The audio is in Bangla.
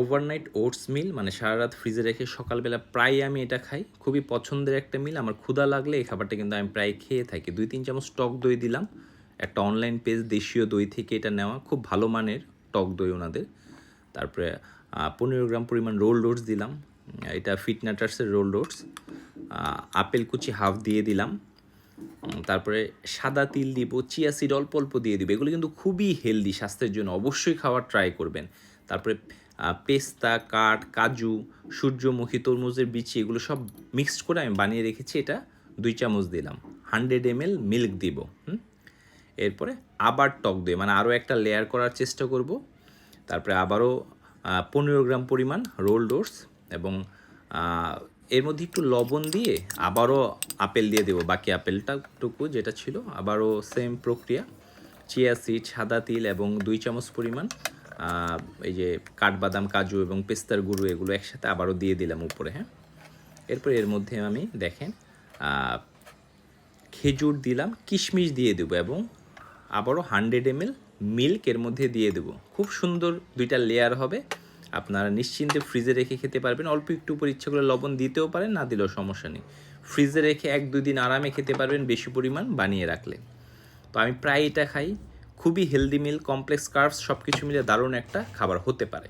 ওভারনাইট ওটস মিল, মানে সারা রাত ফ্রিজে রেখে সকালবেলা প্রায় আমি এটা খাই। খুবই পছন্দের একটা মিল। আমার ক্ষুধা লাগলে এই খাবারটা কিন্তু আমি প্রায় খেয়ে থাকি। 2-3 চামচ টক দই দিলাম। একটা অনলাইন পেজ দেশীয় দই থেকে এটা নেওয়া, খুব ভালো মানের টক দই ওনাদের। তারপরে 15 গ্রাম পরিমাণ রোলড ওটস দিলাম। এটা ফিটনাটার্সের রোলড ওটস। আপেল কুচি হাফ দিয়ে দিলাম। তারপরে সাদা তিল দিব, চিয়া সিড অল্প অল্প দিয়ে দিব। এগুলো কিন্তু খুবই হেলদি স্বাস্থ্যের জন্য, অবশ্যই খাওয়ার ট্রাই করবেন। তারপরে পেস্তা, কাঠ, কাজু, সূর্যমুখী, তরমুজের বিচি, এগুলো সব মিক্সড করে আমি বানিয়ে রেখেছি। এটা 2 চামচ দিলাম। 100 ml মিল্ক দিব। এরপরে আবার টক দই, মানে আরও একটা লেয়ার করার চেষ্টা করব। তারপরে আবারও 15 গ্রাম পরিমাণ রোলড ওটস এবং এর মধ্যে একটু লবণ দিয়ে আবারও আপেল দিয়ে দেবো, বাকি আপেলটাটুকু যেটা ছিল। আবারও সেম প্রক্রিয়া, চিয়া সিড, সাদা তিল এবং 2 চামচ পরিমাণ এই যে কাঠবাদাম, কাজু এবং পেস্তার গুঁড়ো, এগুলো একসাথে আবারও দিয়ে দিলাম উপরে। এরপর এর মধ্যে আমি দেখেন খেজুর দিলাম, কিশমিশ দিয়ে দেবো এবং আবারও 100 ml মিল্ক এর মধ্যে দিয়ে দেবো। খুব সুন্দর দুইটা লেয়ার হবে। আপনারা নিশ্চিন্তে ফ্রিজে রেখে খেতে পারবেন। অল্প একটু উপর ইচ্ছা করলে লবণ দিতেও পারেন, না দিলেও সমস্যা নেই। ফ্রিজে রেখে 1-2 দিন আরামে খেতে পারবেন বেশি পরিমাণ বানিয়ে রাখলে। তো আমি প্রায় এটা খাই। খুবই হেলদি মিল, কমপ্লেক্স কার্বস সব কিছু মিলে দারুণ একটা খাবার হতে পারে।